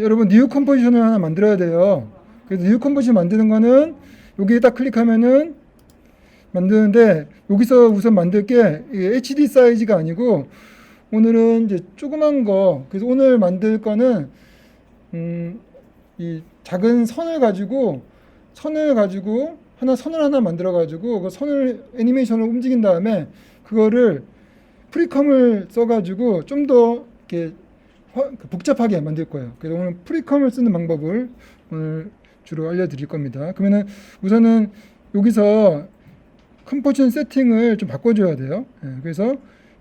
여러분 뉴 컴포지션을 하나 만들어야 돼요. 그래서 뉴 컴포지션 만드는 거는 여기에 딱 클릭하면은 만드는데, 여기서 우선 만들 게 HD 사이즈가 아니고 오늘은 이제 조그만 거. 그래서 오늘 만들 거는 이 작은 선을 가지고 선을 하나 만들어 가지고 그 선을 애니메이션을 움직인 다음에 그거를 프리컴을 써 가지고 좀 더 이렇게 복잡하게 만들 거예요. 그래서 오늘 프리컴을 쓰는 방법을 오늘 주로 알려드릴 겁니다. 그러면은 우선은 여기서 컴포지션 세팅을 좀 바꿔줘야 돼요. 그래서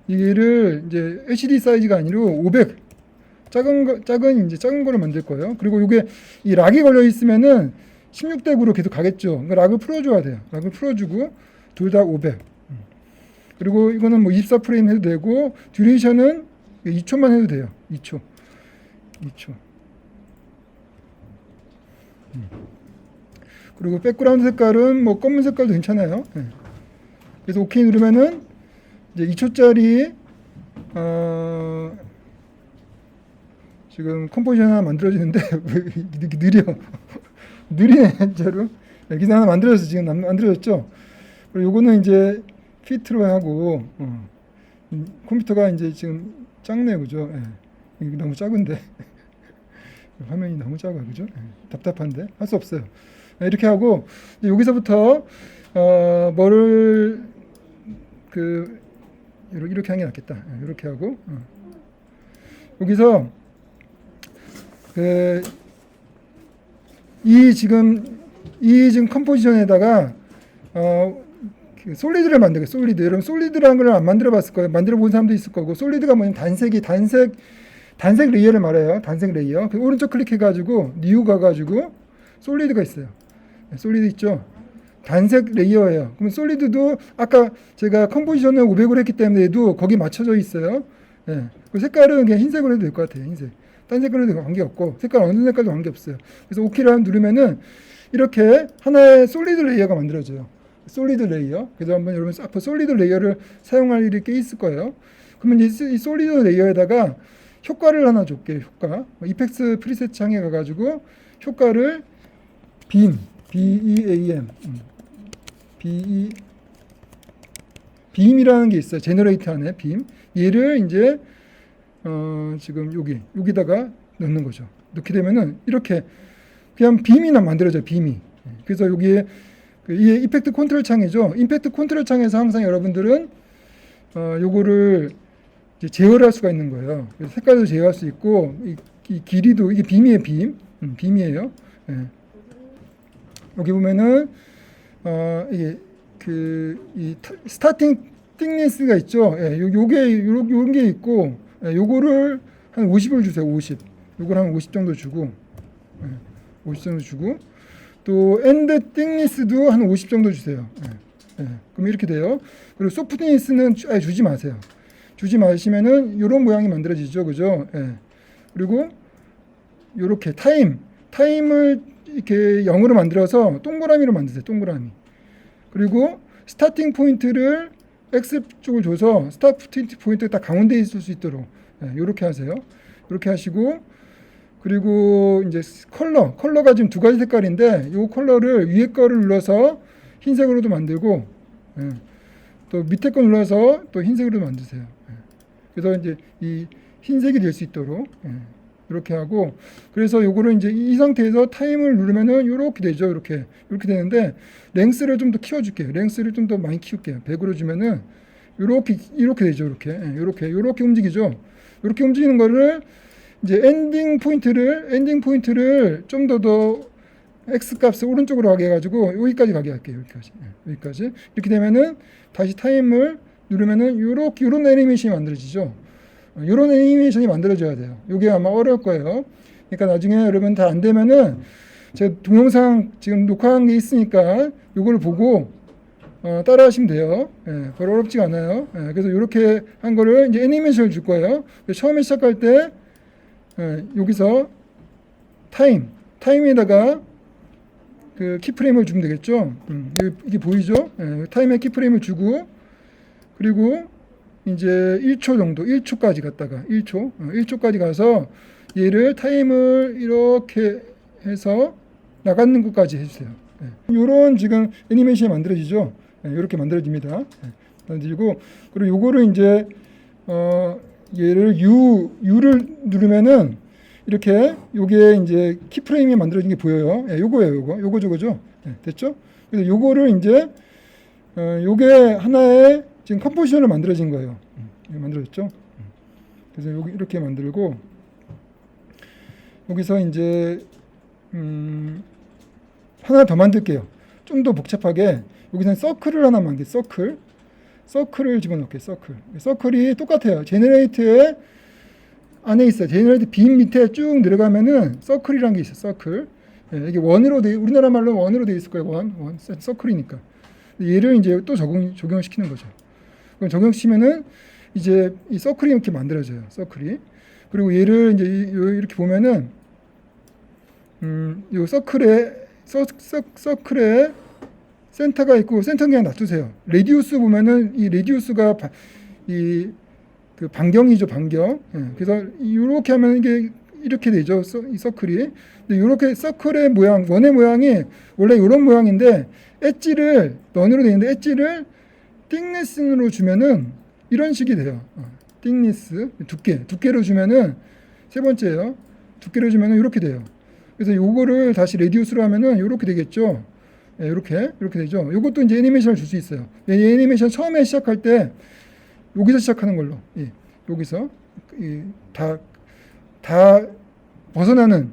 이를 이제 HD 사이즈가 아니고 500 작은 거를 만들 거예요. 그리고 이게 이 락이 걸려 있으면은 16덱으로 계속 가겠죠. 그러니까 락을 풀어줘야 돼요. 락을 풀어주고 둘 다 500. 그리고 이거는 뭐 24프레임 해도 되고 듀레이션은 2초만 해도 돼요. 2초. 그리고 백그라운드 색깔은 뭐 검은 색깔도 괜찮아요. 그래서 오케이 누르면은 이제 2초짜리 지금 컴포지션 하나 만들어지는데 왜 이렇게 느리네 진짜로. 기사 하나 만들어졌어. 지금 만들어졌죠. 그리고 요거는 이제 피트로 하고 컴퓨터가 이제 지금 작네요, 그죠? 이게 너무 작은데 화면이 너무 작아, 그죠? 답답한데 할 수 없어요. 이렇게 하고 이제 여기서부터 뭐를 이렇게 하는 게 낫겠다. 이렇게 하고 여기서 이 지금 컴포지션에다가 솔리드를 만들게. 솔리드. 여러분 솔리드라는 걸 안 만들어 봤을 거예요. 만들어 본 사람도 있을 거고. 솔리드가 뭐냐면 단색 레이어를 말해요. 단색 레이어. 오른쪽 클릭해 가지고 뉴 가 가지고 솔리드가 있어요. 솔리드 있죠. 단색 레이어예요. 그럼 솔리드도 아까 제가 컴포지션을 500으로 했기 때문에 얘도 거기 맞춰져 있어요. 그 색깔은 그냥 흰색으로 해도 될 것 같아요. 흰색. 딴 색깔로 해도 관계없고 색깔 어느 색깔도 관계없어요. 그래서 오케이를 누르면은 이렇게 하나의 솔리드 레이어가 만들어져요. 솔리드 레이어. 그래서 한번 여러분 앞으로 솔리드 레이어를 사용할 일이 꽤 있을 거예요. 그러면 이 솔리드 레이어에다가 효과를 하나 줄게요. 효과. 이펙트 프리셋 창에 가가지고 효과를 빔, BEAM, 빔이라는 게 있어요. 제너레이터 안에 빔. 얘를 이제 지금 여기다가 넣는 거죠. 넣게 되면은 이렇게 그냥 빔이나 만들어져요. 빔이. 그래서 여기에 이게 이펙트 컨트롤 창이죠. 이펙트 컨트롤 창에서 항상 여러분들은 요거를 이제 제어를 할 수가 있는 거예요. 그래서 색깔도 제어할 수 있고 이 길이도 이게 빔이에요. 빔이에요. 여기 보면은 이게 이 스타팅 띵니스가 있죠. 요런 게 있고 요거를 한 50을 주세요. 50. 요걸 한 50 정도 주고 50 정도 주고 또 엔드 띵니스도 한 50 정도 주세요. 그럼 이렇게 돼요. 그리고 소프트니스는 아예 주지 마세요. 주지 마시면은 요런 모양이 만들어지죠. 그죠? 그리고 요렇게 타임을 이렇게 0으로 만들어서 동그라미로 만드세요. 동그라미. 그리고 스타팅 포인트를 X 쪽을 줘서 스타팅 포인트가 딱 가운데에 있을 수 있도록 요렇게 하세요. 요렇게 하시고 그리고 이제 컬러가 지금 두 가지 색깔인데 요 컬러를 위에 거를 눌러서 흰색으로도 만들고 또 밑에 거 눌러서 또 흰색으로 만드세요. 그래서 이제 이 흰색이 될 수 있도록 이렇게 하고, 그래서 요거를 이제 이 상태에서 타임을 누르면은 요렇게 되죠. 이렇게 되는데 랭스를 좀 더 키워줄게요. 랭스를 좀 더 많이 키울게요. 100으로 주면은 요렇게 되죠. 요렇게 움직이죠. 요렇게 움직이는 거를 이제 엔딩 포인트를 좀 더 X 값을 오른쪽으로 가게 해가지고 여기까지 가게 할게요. 여기까지. 이렇게 되면은 다시 타임을 누르면은 요런 애니메이션이 만들어지죠. 요런 애니메이션이 만들어져야 돼요. 요게 아마 어려울 거예요. 그러니까 나중에 여러분 다 안 되면은 제가 동영상 지금 녹화한 게 있으니까 요걸 보고 따라 하시면 돼요. 별로 어렵지가 않아요. 그래서 요렇게 한 거를 이제 애니메이션을 줄 거예요. 처음에 시작할 때 여기서 타임에다가 그 키프레임을 주면 되겠죠. 이게 보이죠? 타임에 키프레임을 주고 그리고 이제 1초 정도, 1초까지 갔다가 1초까지 가서 얘를 타임을 이렇게 해서 나가는 것까지 해주세요. 이런 지금 애니메이션이 만들어지죠. 이렇게 만들어집니다. 만들고 그리고 요거를 이제 얘를 U를 누르면은 이렇게 요게 이제 키프레임이 만들어진 게 보여요. 요거예요, 요거 저거죠. 됐죠? 그래서 요거를 이제 요게 하나의 지금 컴포지션을 만들어진 거예요. 만들어졌죠? 그래서 여기 이렇게 만들고 여기서 이제 하나 더 만들게요. 좀 더 복잡하게 여기서는 서클을 하나 만들게요. 서클을 집어넣을게요. 서클이 똑같아요. 제너레이트에 안에 있어요. 제너레이트 빔 밑에 쭉 내려가면은 서클이라는 게 있어요. 서클. 이게 원으로 우리나라 말로 원으로 되어 있을 거예요. 원 서클이니까. 얘를 이제 또 적용을 시키는 거죠. 그럼 적용시키면은 이제 이 서클이 이렇게 만들어져요. 서클이. 그리고 얘를 이제 이렇게 보면은 요 서클에 센터가 있고 센터 그냥 놔두세요. 레디우스 보면은 이 레디우스가 그 반경이죠, 반경. 그래서 이렇게 하면 이게 이렇게 되죠, 이 서클이. 근데 이렇게 서클의 모양, 원의 모양이 원래 이런 모양인데 엣지를 넌으로 되어 있는데 엣지를 띵네스로 주면은 이런 식이 돼요. 띵니스 두께로 주면은 세 번째예요. 두께로 주면은 이렇게 돼요. 그래서 요거를 다시 레디우스로 하면은 이렇게 되겠죠. 이렇게 되죠. 요것도 이제 애니메이션을 줄 수 있어요. 이 애니메이션 처음에 시작할 때 여기서 시작하는 걸로. 여기서 다 벗어나는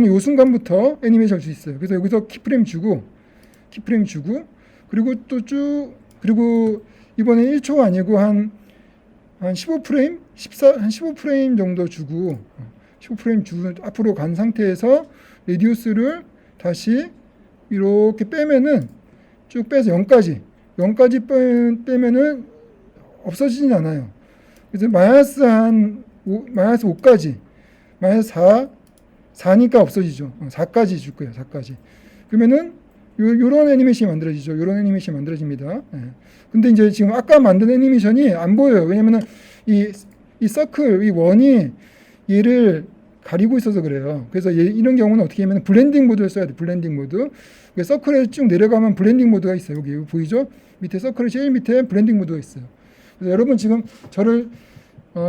요 순간부터 애니메이션을 줄 수 있어요. 그래서 여기서 키프레임 주고 그리고 또 그리고 이번에 1초가 아니고 한 15프레임? 한 15프레임 정도 주고 15프레임 주고 앞으로 간 상태에서 레디우스를 다시 이렇게 빼면은 쭉 빼서 0까지 빼면은 없어지진 않아요. 그래서 마이너스 5까지 마이너스 4니까 없어지죠. 4까지 줄 거예요. 4까지. 그러면은 요런 애니메이션이 만들어지죠. 요런 애니메이션이 만들어집니다. 근데 이제 지금 아까 만든 애니메이션이 안 보여요. 왜냐면은 이 서클, 이 원이 얘를 가리고 있어서 그래요. 그래서 이런 경우는 어떻게 하면 블렌딩 모드를 써야 돼. 블렌딩 모드. 서클에 쭉 내려가면 블렌딩 모드가 있어요. 여기 보이죠? 밑에 서클의 제일 밑에 블렌딩 모드가 있어요. 그래서 여러분 지금 저를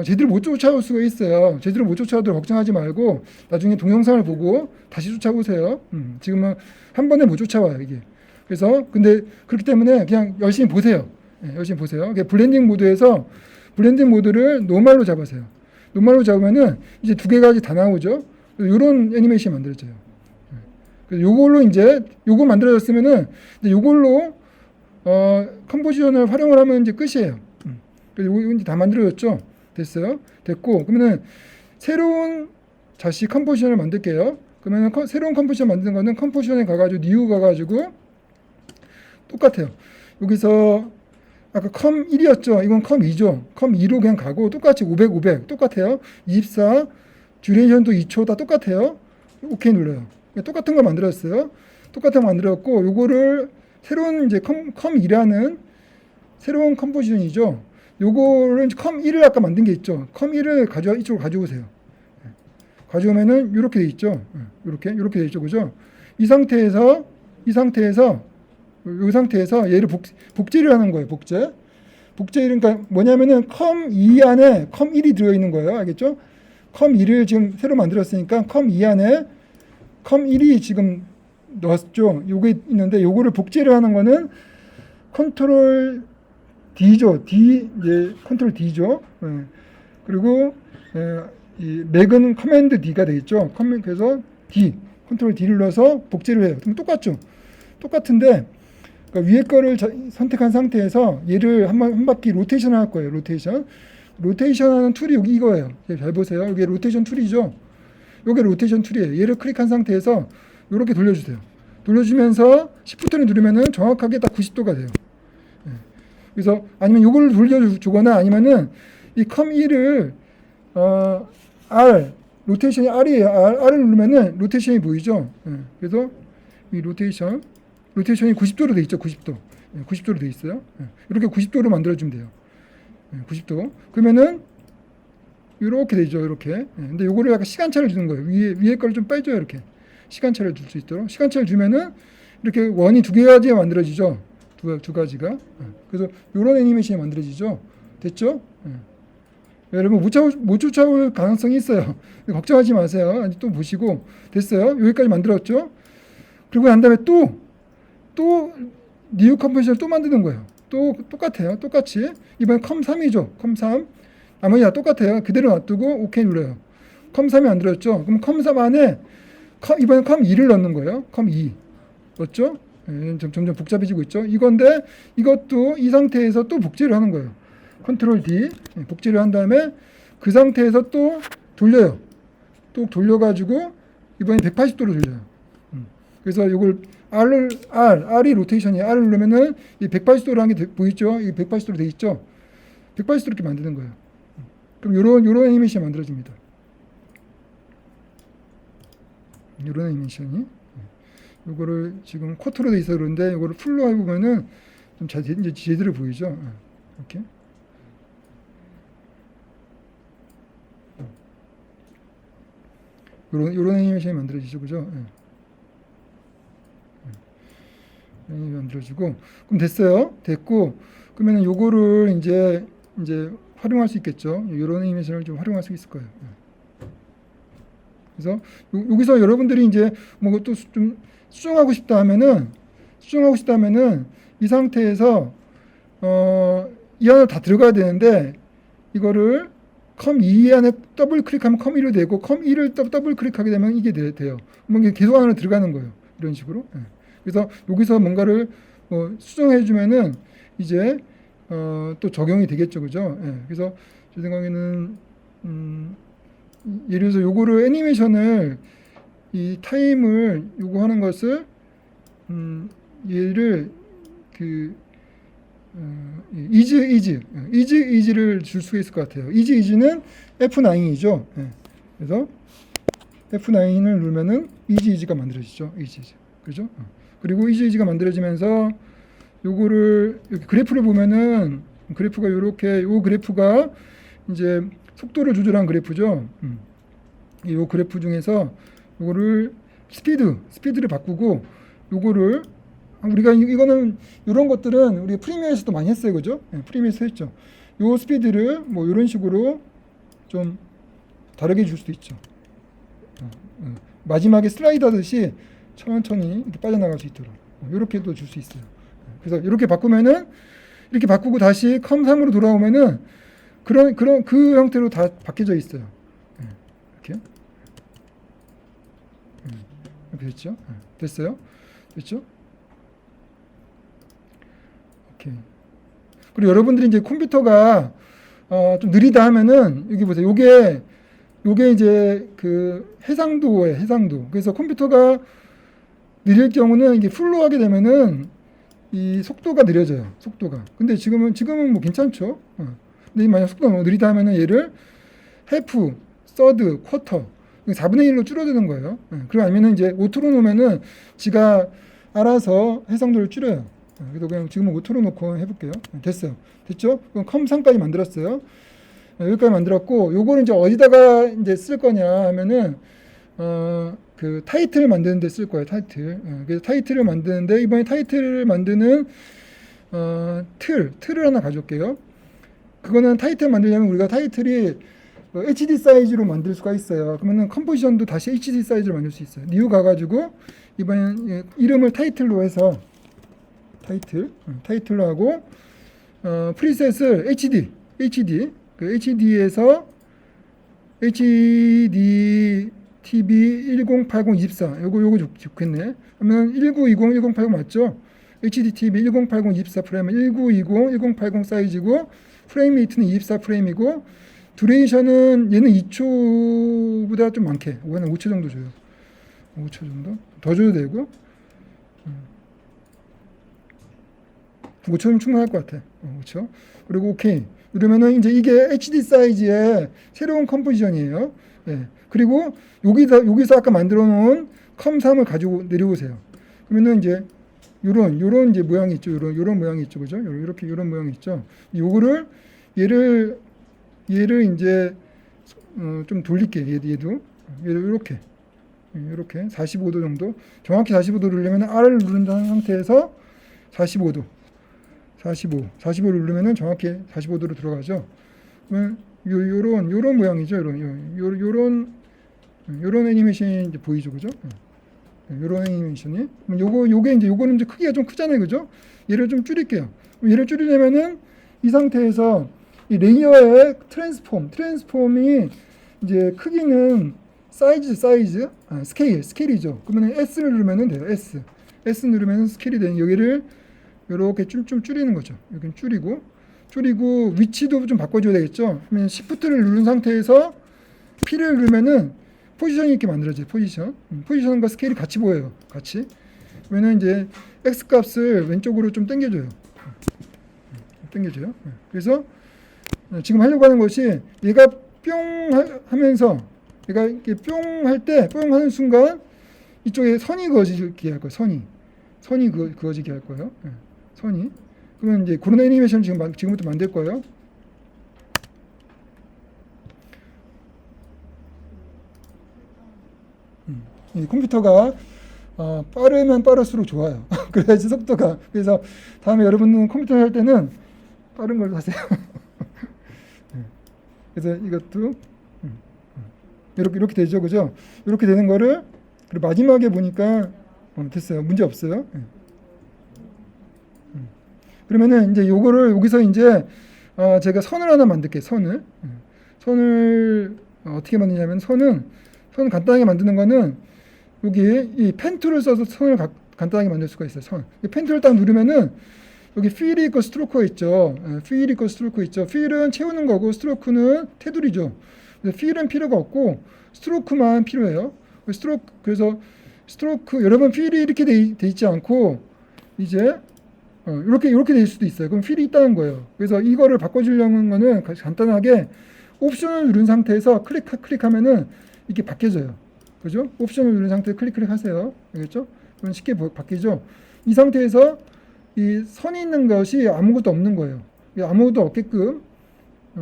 제대로 못 쫓아올 수가 있어요. 제대로 못 쫓아오도록 걱정하지 말고 나중에 동영상을 보고 다시 쫓아보세요. 지금은 한 번에 못 쫓아와요, 이게. 그래서 근데 그렇기 때문에 그냥 열심히 보세요. 열심히 보세요. 블렌딩 모드에서 블렌딩 모드를 노멀로 잡으세요. 노멀로 잡으면은 이제 두 개가 다 나오죠. 이런 애니메이션이 만들어져요. 그래서 요걸로 이제 요거 만들어졌으면은 이제 요걸로 컴포지션을 활용을 하면 이제 끝이에요. 그래서 요거 이제 다 만들어졌죠. 됐어요. 됐고 그러면은 새로운 다시 컴포지션을 만들게요. 그러면 새로운 컴포지션 만드는 거는 컴포지션에 가가지고 뉴 가가지고 똑같아요. 여기서 아까 컴 1이었죠. 이건 컴 2죠. 컴 2로 그냥 가고 똑같이 500 똑같아요. 24 듀레이션도 2초 다 똑같아요. 오케이 눌러요. 똑같은 걸 만들었어요. 똑같은 거 만들었고 요거를 새로운 이제 컴 2라는 새로운 컴포지션이죠. 요거를 컴 1을 아까 만든 게 있죠. 컴 1을 이쪽으로 가져오세요. 가져오면은 이렇게 돼 있죠. 이렇게 돼 있죠. 그죠? 이 상태에서 얘를 복제를 하는 거예요. 복제 그러니까 뭐냐면은 컴 2 안에 컴 1이 들어 있는 거예요. 알겠죠? 컴 2를 지금 새로 만들었으니까 컴 2 안에 컴 1이 지금 넣었죠. 요게 있는데 요거를 복제를 하는 거는 컨트롤 D죠. 컨트롤 D죠. 그리고 이 맥은 커맨드 D가 되겠죠. 그래서 컨트롤 D를 눌러서 복제를 해요. 그럼 똑같죠. 똑같은데 그러니까 위에 거를 선택한 상태에서 얘를 한 바퀴 로테이션 할 거예요. 로테이션하는 툴이 여기 이거예요. 잘 보세요. 이게 로테이션 툴이죠. 이게 로테이션 툴이에요. 얘를 클릭한 상태에서 이렇게 돌려주세요. 돌려주면서 시프트를 누르면은 정확하게 딱 90도가 돼요. 그래서 아니면 이걸 돌려주거나 아니면은 이 컴 1을 로테이션이 R이에요. R을 누르면은 로테이션이 보이죠. 그래서 이 로테이션이 90도로 돼 있죠. 90도로 돼 있어요. 이렇게 90도로 만들어주면 돼요. 90도. 그러면은 이렇게 되죠. 이렇게. 예, 근데 요거를 약간 시간차를 주는 거예요. 위에 걸 좀 빼줘요. 이렇게. 시간차를 줄 수 있도록. 시간차를 주면은 이렇게 원이 두 가지가 만들어지죠. 두 가지가. 예, 그래서 요런 애니메이션이 만들어지죠. 됐죠? 예. 여러분 못 쫓아올 가능성이 있어요. 걱정하지 마세요. 또 보시고. 됐어요. 여기까지 만들었죠. 그리고 난 다음에 또 뉴 컴포지션을 또 만드는 거예요. 또 똑같아요. 똑같이. 이번엔 컴3이죠. 컴3. 나머지 다 똑같아요. 그대로 놔두고 오케이 눌러요. 컴3이 만들었죠. 그럼 컴3 안에 이번엔 컴2를 넣는 거예요. 컴2. 맞죠? 예, 점점 복잡해지고 있죠. 이건데 이것도 이 상태에서 또 복제를 하는 거예요. 컨트롤 D. 예, 복제를 한 다음에 그 상태에서 또 돌려요. 또 돌려가지고 이번엔 180도로 돌려요. 그래서 이걸 R이 로테이션이에요. R을 누르면은 이 180도라는 게 보이죠? 이 180도로 돼 있죠? 180도 이렇게 만드는 거예요. 그럼 요런 애니메이션이 만들어집니다. 요런 애니메이션이. 요거를 지금 쿼터로 돼 있어 그런데 요거를 풀로 해보면은 좀 이제 제대로 보이죠? 이렇게. 요런 애니메이션이 만들어지죠. 그죠? 만들어지고. 그럼 됐어요. 됐고. 그러면 요거를 이제 활용할 수 있겠죠. 요런 애니메이션을 좀 활용할 수 있을 거예요. 그래서 여기서 여러분들이 이제 뭐 또 좀 수정하고 싶다 하면은 이 상태에서 이 안에 다 들어가야 되는데 이거를 컴2 안에 더블 클릭하면 컴1로 되고 컴2를 더블 클릭하게 되면 이게 돼요. 그러면 이게 계속 안으로 들어가는 거예요. 이런 식으로. 그래서 여기서 뭔가를 수정해 주면은 이제 또 적용이 되겠죠. 그죠? 그래서 제 생각에는 예를 들어서 요거를 애니메이션을 이 타임을 요거 하는 것을 얘를 그 이즈를 줄 수가 있을 것 같아요. 이즈는 F9이죠. 그래서 F9을 누르면은 이즈가 만들어지죠. 이즈. 그죠? 그리고 이즈가 만들어지면서 요거를 이렇게 그래프를 보면은 그래프가 요렇게 요 그래프가 이제 속도를 조절한 그래프죠. 요 그래프 중에서 요거를 스피드를 바꾸고 요거를 우리가 이거는 이런 것들은 우리 프리미어에서도 많이 했어요. 그죠? 프리미어에서 했죠. 요 스피드를 뭐 이런 식으로 좀 다르게 줄 수도 있죠. 마지막에 슬라이드 하듯이 천천히 이렇게 빠져나갈 수 있도록 이렇게도 줄 수 있어요. 그래서 이렇게 바꾸면은 이렇게 바꾸고 다시 컴3으로 돌아오면은 그 형태로 다 바뀌어져 있어요. 이렇게 이렇게 됐죠? 됐어요? 됐죠? 오케이. 그리고 여러분들이 이제 컴퓨터가 좀 느리다 하면은 여기 보세요. 요게 이제 그 해상도예요. 해상도. 그래서 컴퓨터가 느릴 경우는 이게 풀로 하게 되면은 이 속도가 느려져요. 속도가. 근데 지금은 뭐 괜찮죠. 근데 만약 속도가 너무 느리다 하면은 얘를 half, third, quarter 4분의 1로 줄어드는 거예요. 그리고 아니면은 이제 오토로 놓으면은 지가 알아서 해상도를 줄여요. 그래서 그냥 지금은 오토로 놓고 해볼게요. 됐어요. 됐죠? 그럼 컴3까지 만들었어요. 여기까지 만들었고, 요거를 이제 어디다가 이제 쓸 거냐 하면은, 그 타이틀을 만드는 데 쓸 거예요. 타이틀. 그래서 타이틀을 만드는데, 이번에 타이틀을 만드는, 틀을 하나 가져올게요. 그거는 타이틀 만들려면 우리가 타이틀이 HD 사이즈로 만들 수가 있어요. 그러면은 컴포지션도 다시 HD 사이즈로 만들 수 있어요. 뉴 가가지고, 이번엔 이름을 타이틀로 해서, 타이틀로 하고, 프리셋을 HD, 그 HD에서 HD TV 1080-24 요거 좋겠네. 그러면 1920 1080 맞죠? HD TV 1080 24 프레임은 1920 1080 사이즈고 프레임 레이트는 24 프레임이고 듀레이션은 얘는 2초보다 좀 많게. 한 5초 정도 줘요. 5초 정도? 더 줘도 되고. 5초면 충분할 것 같아. 5초. 그리고 오케이. 이러면은 이제 이게 HD 사이즈의 새로운 컴포지션이에요. 그리고 여기서 아까 만들어 놓은 컴3을 가지고 내려오세요. 그러면은 이제 요런 이제 모양이 있죠. 요런 모양이 있죠. 그죠? 요런 모양이 있죠. 얘를 이제 좀 돌릴게요. 얘도 이렇게 45도 정도, 정확히 45도 누르면 R을 누른 상태에서 45를 누르면은 정확히 45도로 들어가죠. 그러면 요런 모양이죠. 요런 애니메이션이 이제 보이죠, 그죠? 요런 애니메이션이. 요거는 이제 크기가 좀 크잖아요, 그죠? 얘를 좀 줄일게요. 얘를 줄이려면은 이 상태에서 이 레이어의 트랜스폼이 이제 크기는 사이즈, 스케일이죠. 그러면 S를 누르면 돼요. S 누르면 스케일이 되는 여기를 이렇게 좀 줄이는 거죠. 여기는 줄이고 위치도 좀 바꿔줘야 되겠죠. 그러면 Shift를 누른 상태에서 P를 누르면은 포지션이 이렇게 만들어져요. 포지션과 스케일이 같이 보여요. 그러면은 이제 X 값을 왼쪽으로 좀 당겨줘요. 그래서 지금 하려고 하는 것이 얘가 뿅 하면서 얘가 이렇게 뿅 할 때, 뿅 하는 순간 이쪽에 선이 그어지게 할 거예요. 선이 그어지게 할 거예요. 선이. 그러면 이제 그런 애니메이션을 지금부터 만들 거예요. 이 컴퓨터가 빠르면 빠를수록 좋아요. 그래야지 속도가. 그래서 다음에 여러분은 컴퓨터 할 때는 빠른 걸로 하세요. 그래서 이것도 이렇게 되죠, 그죠? 이렇게 되는 거를 그리고 마지막에 보니까 됐어요. 문제 없어요. 그러면은 이제 요거를 여기서 이제 제가 선을 하나 만들게요. 선을 어떻게 만드냐면 선 간단하게 만드는 거는 여기 이 펜 툴을 써서 선을 간단하게 만들 수가 있어요. 펜 툴을 딱 누르면은 여기 필이 있고 스트로크가 있죠. 필은 채우는 거고 스트로크는 테두리죠. 필은 필요가 없고 스트로크만 필요해요. 그래서 스트로크 여러 번 필이 이렇게 돼 있지 않고 이제 이렇게 될 수도 있어요. 그럼 필이 있다는 거예요. 그래서 이거를 바꿔주려는 거는 간단하게 옵션을 누른 상태에서 클릭하면은 이렇게 바뀌어져요. 그죠? 옵션을 누른 상태에서 클릭하세요. 알겠죠? 그럼 쉽게 바뀌죠. 이 상태에서 이 선이 있는 것이 아무것도 없는 거예요. 아무것도 없게끔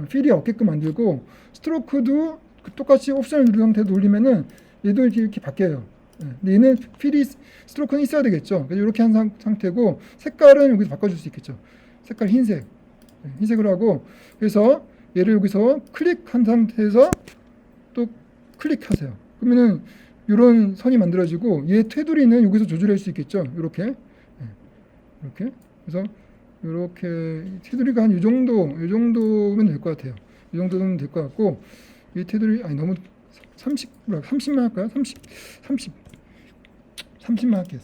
필이 없게끔 만들고 스트로크도 똑같이 옵션을 누른 상태에 올리면은 얘도 이렇게 바뀌어요. 근데 얘는 스트로크는 있어야 되겠죠. 그래서 이렇게 한 상태고 색깔은 여기서 바꿔줄 수 있겠죠. 색깔 흰색으로 하고 그래서 얘를 여기서 클릭한 상태에서 또 클릭하세요. 그러면은 이런 선이 만들어지고 얘 테두리는 여기서 조절할 수 있겠죠. 이렇게 그래서 이렇게 테두리가 한 이 정도면 될 것 같아요. 이 정도면 될 것 같고 이 테두리 너무 30만 할까요? 30만 할게요.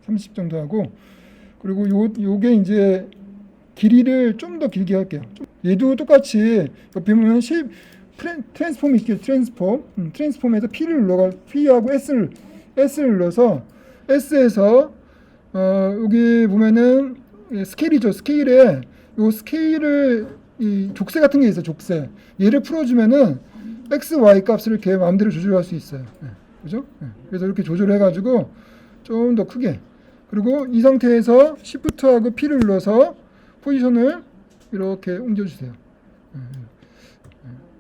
30 정도 하고 그리고 요게 이제 길이를 좀 더 길게 할게요. 얘도 똑같이 옆에 보면 트랜스폼이 있겠죠. 트랜스폼에서 P하고 S를 눌러서 S에서 여기 보면은 스케일이죠. 스케일에 요 스케일을 이 족쇄 같은 게 있어요. 족쇄. 얘를 풀어주면은 X, Y 값을 이렇게 마음대로 조절할 수 있어요. 그죠? 그래서 이렇게 조절해가지고 좀 더 크게. 그리고 이 상태에서 Shift하고 P를 눌러서 포지션을 이렇게 옮겨주세요.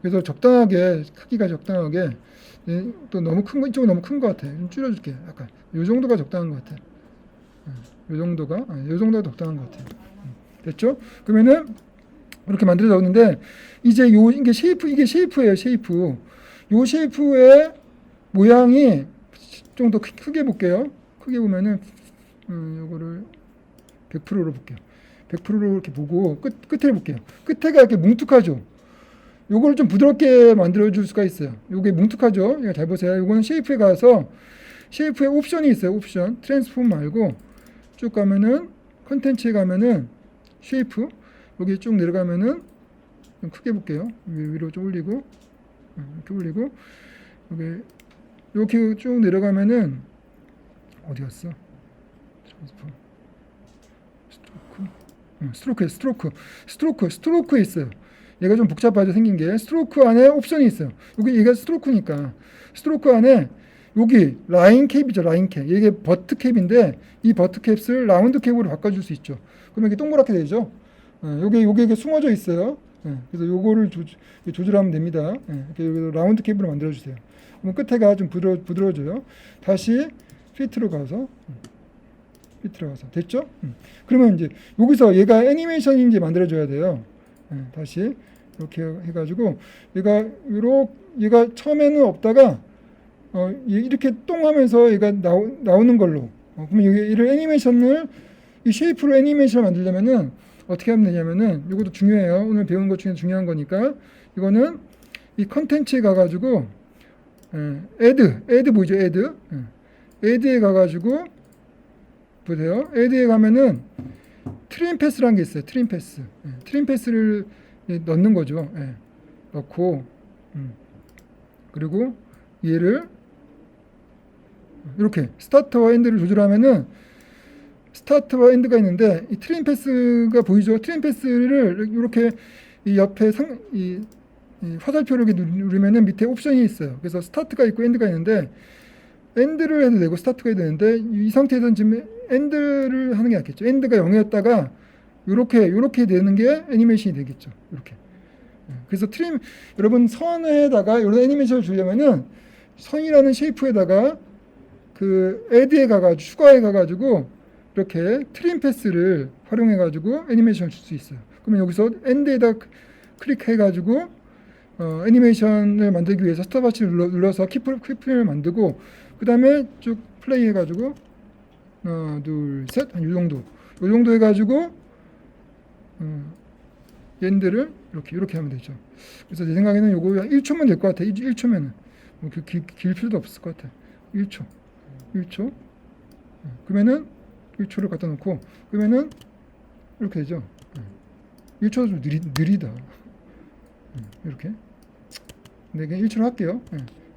그래서 적당하게, 크기가 적당하게, 또 너무 큰 거, 이쪽은 너무 큰 것 같아요. 좀 줄여줄게요. 약간. 요 정도가 적당한 것 같아요. 요 정도가 적당한 것 같아요. 됐죠? 그러면은, 이렇게 만들어졌는데, 이제 이게 쉐이프예요, 쉐이프. 요 쉐이프의 모양이 좀 더 크게 볼게요. 크게 보면은, 요거를 100%로 볼게요. 100%로 이렇게 보고, 끝을 볼게요. 끝에가 이렇게 뭉툭하죠? 요걸 좀 부드럽게 만들어줄 수가 있어요. 요게 뭉툭하죠? 잘 보세요. 요거는 쉐이프에 가서, 쉐이프에 옵션이 있어요, 옵션. 트랜스폼 말고, 쭉 가면은, 컨텐츠에 가면은, 쉐이프. 여기 쭉 내려가면은, 좀 크게 볼게요. 위로 좀 올리고, 이렇게 올리고, 여기, 이렇게 쭉 내려가면은, 어디 갔어? 트랜스폼. 스트로크에 있어요. 얘가 좀 복잡하죠, 생긴 게. 스트로크 안에 옵션이 있어요. 얘가 스트로크니까. 스트로크 안에 여기 라인 캡이죠, 라인 캡. 이게 버트 캡인데 이 버트 캡을 라운드 캡으로 바꿔줄 수 있죠. 그러면 이게 동그랗게 되죠. 이게 숨어져 있어요. 그래서 요거를 조절하면 됩니다. 이렇게 여기서 라운드 캡으로 만들어 주세요. 그럼 끝에가 좀 부드러워져요. 다시 피트로 가서 됐죠? 그러면 이제 여기서 얘가 애니메이션인지 만들어 줘야 돼요. 다시 이렇게 해가지고 얘가 처음에는 없다가 이렇게 똥하면서 얘가 나오는 걸로. 그러면 얘를 애니메이션을 이 쉐이프로 애니메이션을 만들려면은 어떻게 하면 되냐면은 이것도 중요해요. 오늘 배우는 것 중에 중요한 거니까 이거는 이 컨텐츠에 가가지고 애드 보이죠? 애드에 가가지고 보세요. 애드에 가면은 트림 패스라는 게 있어요. 트림 패스를 넣는 거죠. 넣고 그리고 얘를 이렇게 스타트와 엔드를 조절하면은 스타트와 엔드가 있는데 이 트림 패스가 보이죠? 트림 패스를 이렇게 이 옆에 이 화살표를 이렇게 누르면은 밑에 옵션이 있어요. 그래서 스타트가 있고 엔드가 있는데 엔드를 해도 되고 스타트가 해도 되는데 이 상태에서는 지금 엔드를 하는 게 낫겠죠. 엔드가 0이었다가 요렇게 되는 게 애니메이션이 되겠죠. 이렇게. 그래서 여러분 선에다가 이런 애니메이션을 주려면은 선이라는 쉐이프에다가 그 애드에 가가지고 추가해 가가지고 이렇게 트림 패스를 활용해 가지고 애니메이션을 줄 수 있어요. 그러면 여기서 엔드에다 클릭해 가지고 애니메이션을 만들기 위해서 스톱워치를 눌러서 키프레임을 만들고 그 다음에 쭉 플레이 해가지고 하나 둘셋 한 요 정도 해가지고 엔드를 이렇게 하면 되죠. 그래서 내 생각에는 요거 1초면 될 것 같아. 1초면은 뭐 길 필요도 없을 것 같아. 1초 그러면은 1초를 갖다 놓고 그러면은 이렇게 되죠. 1초도 좀 느리다. 이렇게 네, 그냥 1초로 할게요.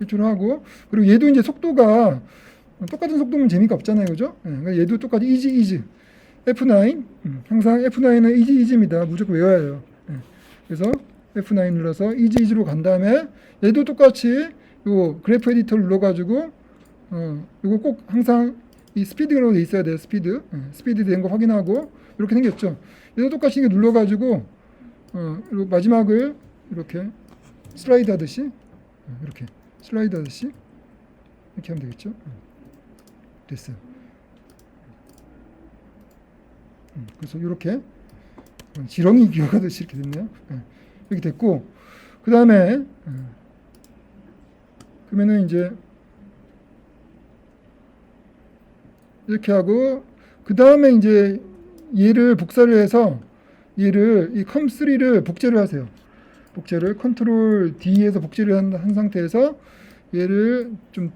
1초로 하고 그리고 얘도 이제 속도가 똑같은 속도면 재미가 없잖아요, 그죠? 그러니까 얘도 똑같이 이지 F9 항상 F9은 이지입니다. 무조건 외워야 해요. 그래서 F9 눌러서 이지로 간 다음에 얘도 똑같이 요 그래프 에디터를 눌러가지고 요거 꼭 항상 이 스피드로 돼 있어야 돼요. 스피드 된 거 확인하고 이렇게 생겼죠. 얘도 똑같이 이렇게 눌러가지고 마지막을 이렇게 슬라이드 하듯이 이렇게 하면 되겠죠. 됐어요. 그래서 이렇게 지렁이 기어가듯이 이렇게 됐네요. 이렇게 됐고 그 다음에 그러면은 이제 이렇게 하고 그 다음에 이제 얘를 복사를 해서 얘를 이 컴3를 복제를 하세요. 복제를 컨트롤 D에서 복제를 한 상태에서 얘를 좀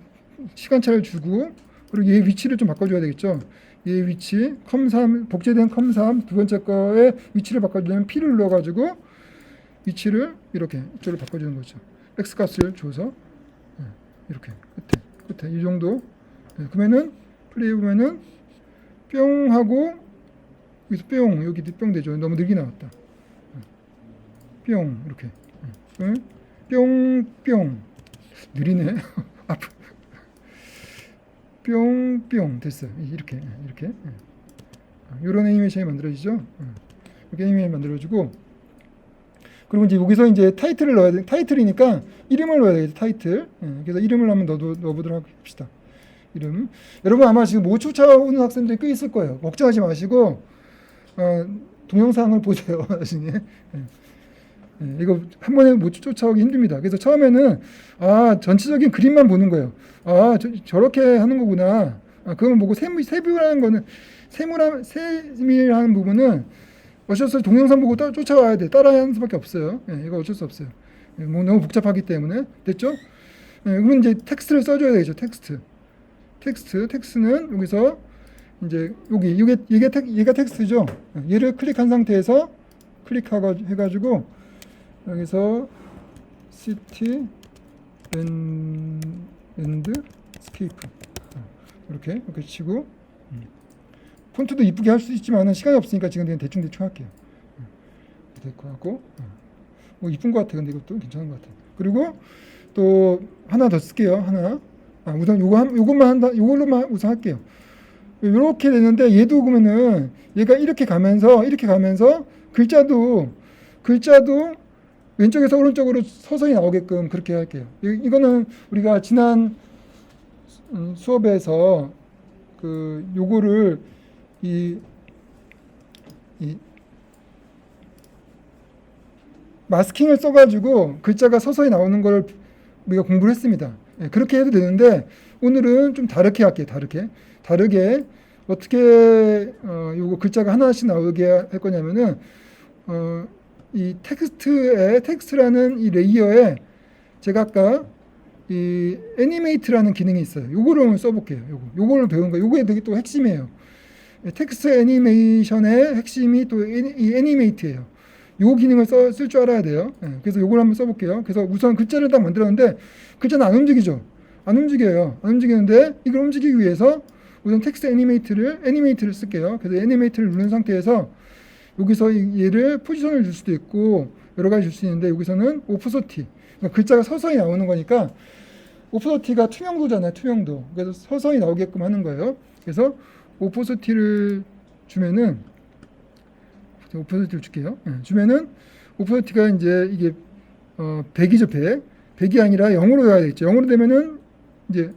시간차를 주고 그리고 얘 위치를 좀 바꿔줘야 되겠죠. 얘 위치 컴3 복제된 컴3 두 번째 거의 위치를 바꿔주려면 P를 눌러가지고 위치를 이렇게 이쪽으로 바꿔주는 거죠. X 값을 줘서 이렇게 끝에 이 정도. 그러면은 플레이 보면은 뿅 하고 여기서 뿅 여기도 뿅 되죠. 너무 느리게 나왔다. 뿅 이렇게 뿅뿅 느리네. 뿅뿅 됐어요. 이렇게 이런 애니메이션이 만들어지죠. 이렇게 애니메이션 만들어지고 그리고 이제 여기서 이제 타이틀을 넣어야 돼. 타이틀이니까 이름을 넣어야 되겠죠. 타이틀. 그래서 이름을 한번 넣어보도록 합시다. 이름. 여러분 아마 지금 못 쫓아오는 학생들이 꽤 있을 거예요. 걱정하지 마시고 동영상을 보세요. 나중에. 이거 한 번에 못 쫓아오기 힘듭니다. 그래서 처음에는 전체적인 그림만 보는 거예요. 저렇게 하는 거구나. 그걸 보고 세밀한 거는 세밀한 부분은 어쩔 수 없이 동영상 보고 쫓아와야 돼. 따라야 하는 수밖에 없어요. 이거 어쩔 수 없어요. 뭐 너무 복잡하기 때문에 됐죠? 그러면 이제 텍스트를 써줘야 되겠죠. 텍스트는 여기서 이제 얘가 텍스트죠. 얘를 클릭한 상태에서 해가지고 여기서 city landscape 이렇게 치고 폰트도 이쁘게 할 수 있지만 시간이 없으니까 지금 그냥 대충 할게요. 됐고 하고 뭐 이쁜 것 같아. 근데 이것도 괜찮은 것 같아. 그리고 또 하나 더 쓸게요. 우선 요걸로만 우선 할게요. 이렇게 되는데 얘도 그러면은 얘가 이렇게 가면서 글자도 글자도 왼쪽에서 오른쪽으로 서서히 나오게끔 그렇게 할게요. 이거는 우리가 지난 수업에서 요거를 이 마스킹을 써가지고 글자가 서서히 나오는 걸 우리가 공부를 했습니다. 예, 그렇게 해도 되는데 오늘은 좀 다르게 할게요. 다르게 어떻게 요거 글자가 하나씩 나오게 할 거냐면은 이 텍스트라는 이 레이어에 제가 아까 이 애니메이트라는 기능이 있어요. 요거를 오늘 써볼게요. 요거를 배운 거. 요게 되게 또 핵심이에요. 텍스트 애니메이션의 핵심이 또 이 애니메이트예요. 요 기능을 쓸 줄 알아야 돼요. 그래서 요걸 한번 써볼게요. 그래서 우선 글자를 딱 만들었는데 글자는 안 움직이죠. 안 움직여요. 안 움직이는데 이걸 움직이기 위해서 우선 텍스트 애니메이트를 쓸게요. 그래서 애니메이트를 누른 상태에서 여기서 얘를 포지션을 줄 수도 있고 여러 가지 줄 수 있는데 여기서는 오프소티. 그러니까 글자가 서서히 나오는 거니까 오프소티가 투명도잖아요. 투명도. 그래서 서서히 나오게끔 하는 거예요. 그래서 오프소티를 주면은 오프소티를 줄게요. 주면은 오프소티가 이제 이게 100이죠. 100이 아니라 0으로 돼야 되겠죠. 0으로 되면은 이제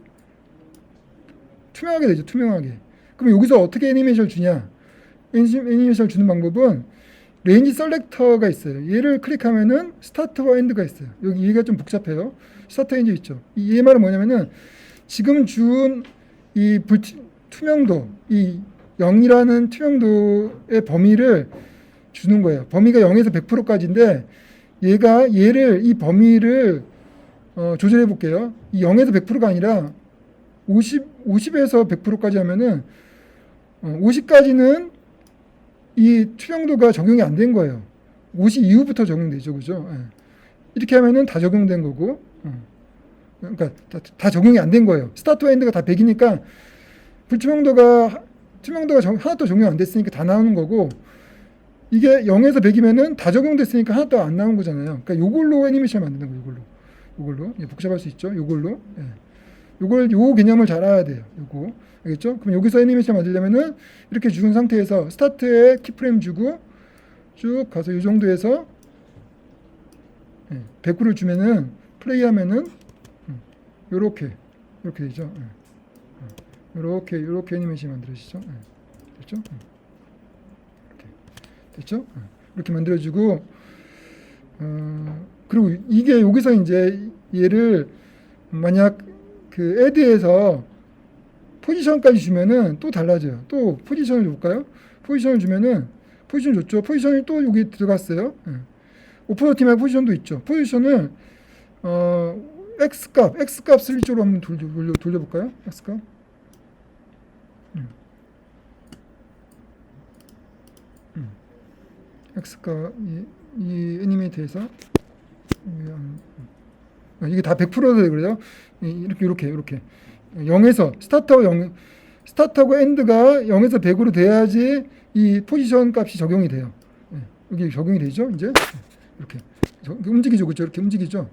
투명하게 되죠. 투명하게. 그럼 여기서 어떻게 애니메이션을 주냐? 애니메이션을 주는 방법은 레인지 셀렉터가 있어요. 얘를 클릭하면은 스타트와 엔드가 있어요. 여기 얘가 좀 복잡해요. 스타트 엔드 있죠. 얘 말은 뭐냐면은 지금 준 이 투명도, 이 0이라는 투명도의 범위를 주는 거예요. 범위가 0에서 100%까지인데 이 범위를 조절해 볼게요. 이 0에서 100%가 아니라 50에서 100%까지 하면은 50까지는 이 투명도가 적용이 안 된 거예요. 50 이후부터 적용되죠. 그죠? 이렇게 하면은 다 적용된 거고, 그러니까 다 적용이 안 된 거예요. 스타트와 엔드가 다 100이니까 투명도가 하나도 적용 안 됐으니까 다 나오는 거고, 이게 0에서 100이면은 다 적용됐으니까 하나도 안 나온 거잖아요. 그러니까 요걸로 애니메이션 만드는 거예요. 요걸로. 복잡할 수 있죠. 요걸로. 요 개념을 잘 알아야 돼요. 요거. 알겠죠? 그럼 여기서 애니메이션 만들려면은 이렇게 죽은 상태에서 스타트에 키프레임 주고 쭉 가서 이 정도에서 100%를 주면은 플레이하면은 요렇게 되죠. 요렇게 애니메이션 만들어지죠. 됐죠? 됐죠? 이렇게 만들어지고 그리고 이게 여기서 이제 얘를 만약 그 애드에서 포지션까지 주면은 또 달라져요. 또 포지션을 줄까요? 포지션을 주면은 포지션 줬죠. 포지션이 또 여기 들어갔어요. 오프너티말 포지션도 있죠. 포지션을 X값을 이쪽으로 한번 돌려볼까요? X값. X값 이 애니메이트에서 이게 다 100%도 그래요. 이렇게 0에서 스타트하고 엔드가 0에서 100으로 돼야지 이 포지션 값이 적용이 돼요. 여기 적용이 되죠. 이제 이렇게 움직이죠. 그렇죠? 이렇게 움직이죠.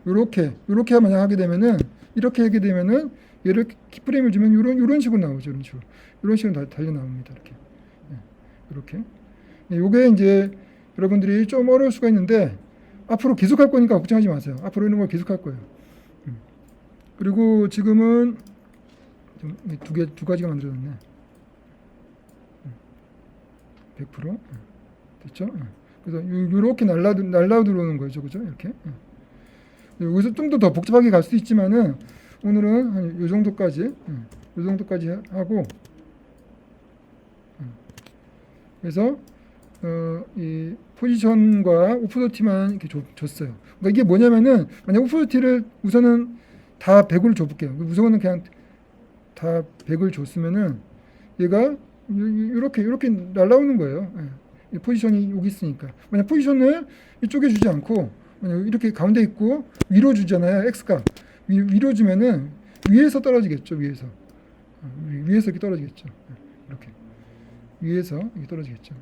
이렇게 만약 하게 되면은 이렇게 하게 되면은 얘를 키프레임을 주면 이런 식으로 나오죠. 이런 식으로 달려 나옵니다. 이렇게. 요게 이제 여러분들이 좀 어려울 수가 있는데 앞으로 계속 할 거니까 걱정하지 마세요. 앞으로 이런 걸 계속 할 거예요. 그리고 지금은 두 가지가 만들어졌네. 100% 됐죠? 그래서 이렇게 날라 들어오는 거죠, 그죠? 이렇게. 여기서 좀 더 복잡하게 갈 수도 있지만은 오늘은 한 요 정도까지 하고 그래서 이 포지션과 오프너티만 이렇게 줬어요. 그러니까 이게 뭐냐면은 만약 오프너티를 우선은 다 100을 줘볼게요. 우선은 그냥 다 100을 줬으면은 얘가 이렇게 날라오는 거예요. 이 포지션이 여기 있으니까. 만약 포지션을 이쪽에 주지 않고 만약 이렇게 가운데 있고 위로 주잖아요. X값. 위로 주면은 위에서 떨어지겠죠. 위에서 이렇게 떨어지겠죠. 이렇게. 위에서 이렇게 떨어지겠죠.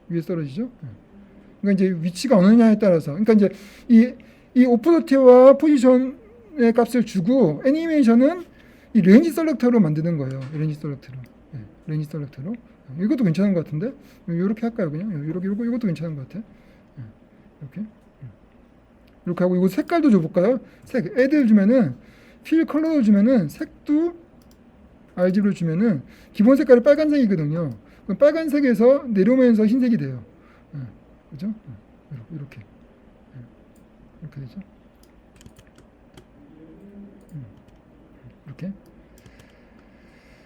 위에서 떨어지죠. 그러니까 이제 위치가 어느냐에 따라서. 그러니까 이제 이 오프너티와 포지션의 값을 주고 애니메이션은 이 레인지 셀렉터로 만드는 거예요. 레인지 셀렉터로. 이것도 괜찮은 것 같은데 이렇게 할까요? 그냥 이렇게 이것도 괜찮은 것 같아. 이렇게 이렇게 하고 이거 색깔도 줘볼까요? 색 애들 주면은 필 컬러도 주면은 색도 RGB로 주면은 기본 색깔이 빨간색이거든요. 그럼 빨간색에서 내려오면서 흰색이 돼요. 그죠? 이렇게 이렇게 되죠. 이렇게.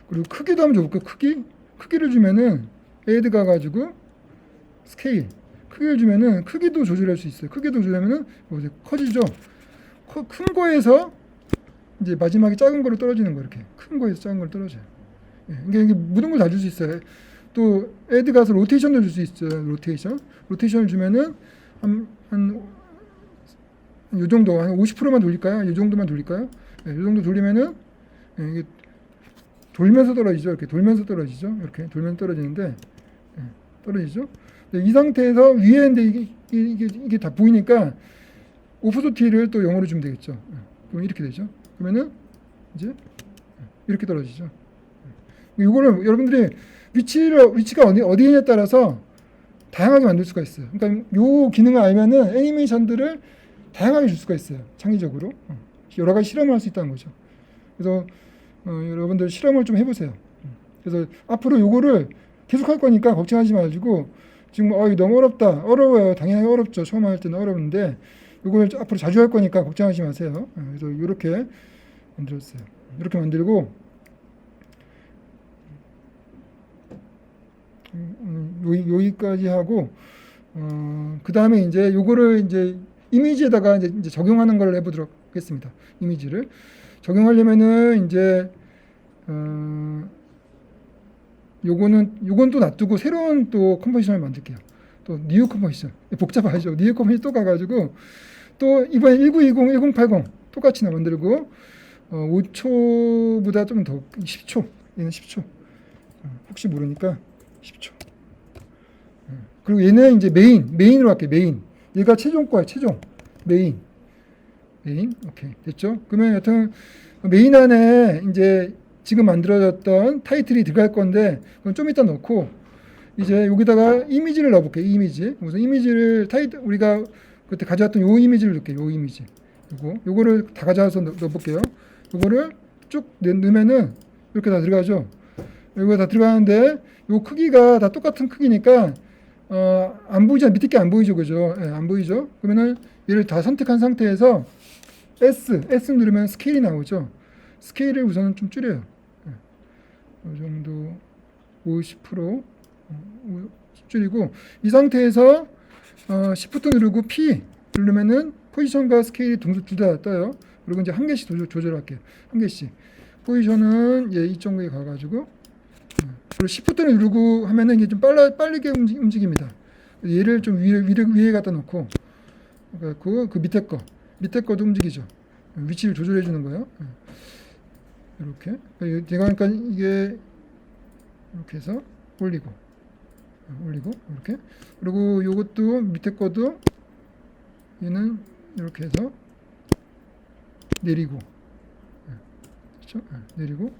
그리고 크기도 한번 줘볼게요. 크기를 주면은 애드 가가지고 스케일 크기를 주면은 크기도 조절할 수 있어요. 크기도 조절하면은 커지죠. 큰 거에서 이제 마지막에 작은 거로 떨어지는 거 이렇게 큰 거에서 작은 거로 떨어져요. 이게 모든 걸 다 줄 수 있어요. 또 애드 가서 로테이션도 줄 수 있어요. 로테이션을 주면은 이 정도 한 50%만 돌릴까요? 이 정도만 돌릴까요? 이 정도 돌리면은 이게 돌면서 떨어지죠. 이렇게 돌면서 떨어지죠. 이렇게 돌면서 떨어지는데 떨어지죠. 이 상태에서 위에 있는데 이게 다 보이니까 오프소티를 또 0으로 주면 되겠죠. 그럼 이렇게 되죠. 그러면은 이제 이렇게 떨어지죠. 이거를 여러분들이 위치가 어디에 따라서 다양하게 만들 수가 있어요. 그러니까 요 기능을 알면은 애니메이션들을 다양하게 줄 수가 있어요. 창의적으로 여러 가지 실험을 할 수 있다는 거죠. 그래서 여러분들 실험을 좀 해보세요. 그래서 앞으로 요거를 계속 할 거니까 걱정하지 마시고 지금 너무 어려워요. 당연히 어렵죠. 처음 할 때는 어려운데 요걸 앞으로 자주 할 거니까 걱정하지 마세요. 그래서 이렇게 만들었어요. 이렇게 만들고 여기까지 하고 그 다음에 이제 요거를 이제 이미지에다가 이제 적용하는 걸 해보도록 하겠습니다. 이미지를 적용하려면은 이제 요건 또 놔두고 새로운 또 컴포지션을 만들게요. 또 뉴 컴포지션 복잡하죠. 뉴 컴포지션 또 가가지고 또 이번에 1920, 1080 똑같이 만들고 5초보다 좀 더 10초 얘는 10초 혹시 모르니까 10초 그리고 얘는 이제 메인으로 할게요. 메인 얘가 최종 거야. 최종 메인 오케이 됐죠? 그러면 여튼 메인 안에 이제 지금 만들어졌던 타이틀이 들어갈 건데 그건 좀 이따 넣고 이제 여기다가 이미지를 넣어볼게요. 이미지 우선 이미지를 우리가 그때 가져왔던 요 이미지를 넣을게요. 요 이미지 요거를 다 가져와서 넣어볼게요. 요거를 쭉 넣으면은 이렇게 다 들어가죠. 여기가 다 들어가는데 요 크기가 다 똑같은 크기니까 안 보이잖아. 밑에 게 안 보이죠. 그죠? 안 보이죠? 그러면은 얘를 다 선택한 상태에서 S 누르면 스케일이 나오죠. 스케일을 우선은 좀 줄여요. 이 정도 50% 줄이고 이 상태에서 Shift 누르고 P 누르면은 포지션과 스케일이 둘 다 떠요. 그리고 이제 한 개씩 조절할게요. 한 개씩. 포지션은 이 정도에 가가지고 그리고 Shift를 누르고 하면은 이게 좀 빠르게 움직입니다. 얘를 좀 위에 갖다 놓고 그 밑에 거도 움직이죠. 위치를 조절해 주는 거예요. 이렇게 그러니까 이게 이렇게 해서 올리고 이렇게 그리고 요것도 밑에 거도 얘는 이렇게 해서 내리고 그렇죠? 내리고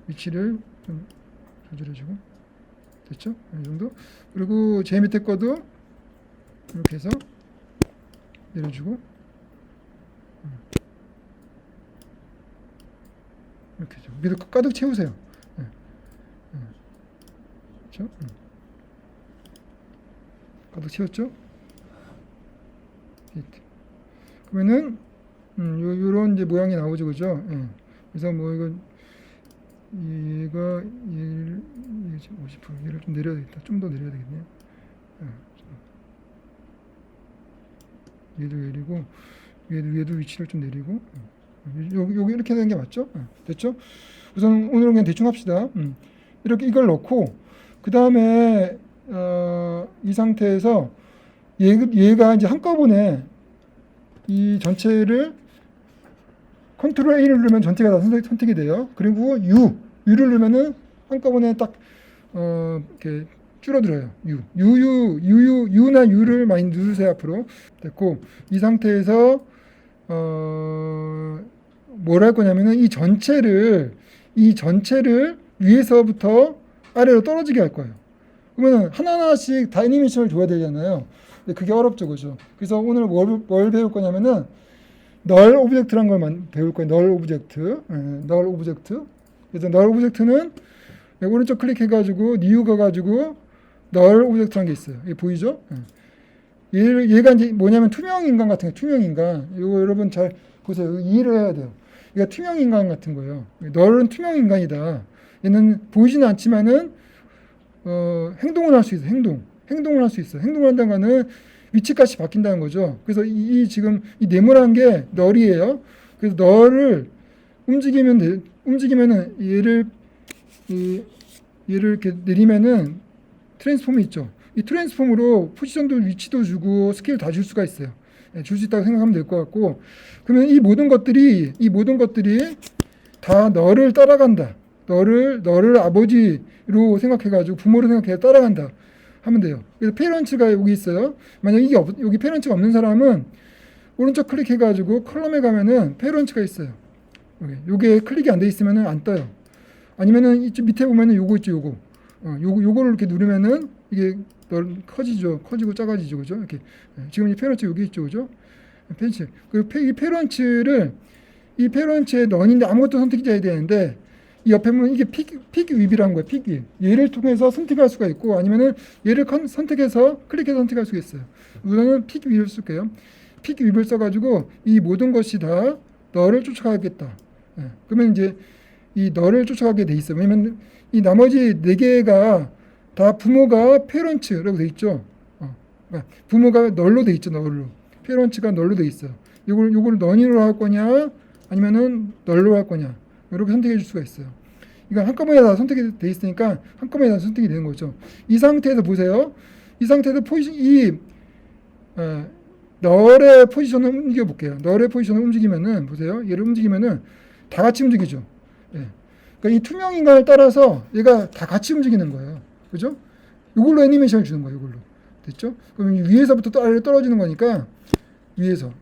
위치를 좀 조절해주고 됐죠? 이 정도. 그리고 제 밑에 거도 이렇게 해서 내려주고 이렇게 좀 위로 가득 채우세요. 그렇죠? 가득 채웠죠? 그러면은 요런 이제 모양이 나오죠, 그죠? 그래서 뭐 얘가 50% 얘를 좀 내려야 되겠다. 좀 더 내려야 되겠네요. 얘도 내리고 얘도 위치를 좀 내리고 여기 이렇게 되는 게 맞죠? 됐죠? 우선 오늘은 그냥 대충 합시다. 이렇게 이걸 넣고 그 다음에 이 상태에서 얘가 이제 한꺼번에 이 전체를 컨트롤 A를 누르면 전체가 다 선택이 돼요. 그리고 U를 누르면은 한꺼번에 딱 이렇게 줄어들어요. U나 U를 많이 누르세요. 앞으로 됐고 이 상태에서 뭘 할 거냐면은 이 전체를 위에서부터 아래로 떨어지게 할 거예요. 그러면 하나하나씩 다 애니메이션을 줘야 되잖아요. 근데 그게 어렵죠, 그죠? 그래서 오늘 뭘 배울 거냐면은 널 오브젝트란 걸 배울 거예요. 널 오브젝트, 널 오브젝트. 그래서 널 오브젝트는 오른쪽 클릭해가지고 new 가가지고 널 오브젝트라는 게 있어요. 이게 보이죠? 얘가 이제 뭐냐면 투명 인간 같은 거, 투명 인간. 이거 여러분 잘 보세요. 이해를 해야 돼요. 얘가 투명 인간 같은 거예요. 널은 투명 인간이다. 얘는 보이지는 않지만은 행동을 할 수 있어. 행동을 할 수 있어. 행동을 한다는 거는 위치값이 바뀐다는 거죠. 그래서 지금 이 네모란 게 널이에요. 그래서 널을 움직이면은 얘를 이렇게 내리면은 트랜스폼이 있죠. 이 트랜스폼으로 포지션도 위치도 주고 스케일 다 줄 수가 있어요. 줄 수 있다고 생각하면 될 것 같고, 그러면 이 모든 것들이 다 너를 따라간다. 너를 아버지로 생각해가지고 부모로 생각해서 따라간다 하면 돼요. 그래서 페런츠가 여기 있어요. 만약 여기 페런츠가 없는 사람은 오른쪽 클릭해가지고 컬럼에 가면은 페런츠가 있어요. 요게 클릭이 안 돼 있으면은 안 떠요. 아니면은 이쪽 밑에 보면은 요거 있죠, 요거. 요거를 이렇게 누르면은 이게 커지고 작아지죠, 그죠? 이렇게. 지금 이 페런츠 여기 있죠, 그죠? 펜치. 이 페런츠의 넌인데 아무것도 선택이 해야 되는데, 이 옆에 보면 이게 픽 윕이라는 거예요, 픽 윕. 얘를 통해서 선택할 수가 있고, 아니면은 얘를 클릭해서 선택할 수가 있어요. 우선은 픽 윕을 쓸게요. 픽 윕을 써가지고 이 모든 것이 다 너를 쫓아가겠다. 그러면 이제 이 너를 쫓아가게 돼 있어요. 왜냐면 이 나머지 네 개가 다 부모가 페런츠라고 돼 있죠. 그러니까 부모가 널로 돼 있죠, 널로. 페런츠가 널로 돼 있어요. 요걸 넌으로 할 거냐, 아니면은 널로 할 거냐, 이렇게 선택해 줄 수가 있어요. 이거 한꺼번에 다 선택이 돼 있으니까 한꺼번에 다 선택이 되는 거죠. 이 상태에서 보세요. 이 상태에서 널의 포지션을 움직여 볼게요. 널의 포지션을 움직이면은 보세요. 얘를 움직이면은 다 같이 움직이죠. 그러니까 이 투명 인간을 따라서 얘가 다 같이 움직이는 거예요. 그죠? 이걸로 애니메이션을 주는 거예요. 이걸로. 됐죠? 그러면 위에서부터 또 아래로 떨어지는 거니까 위에서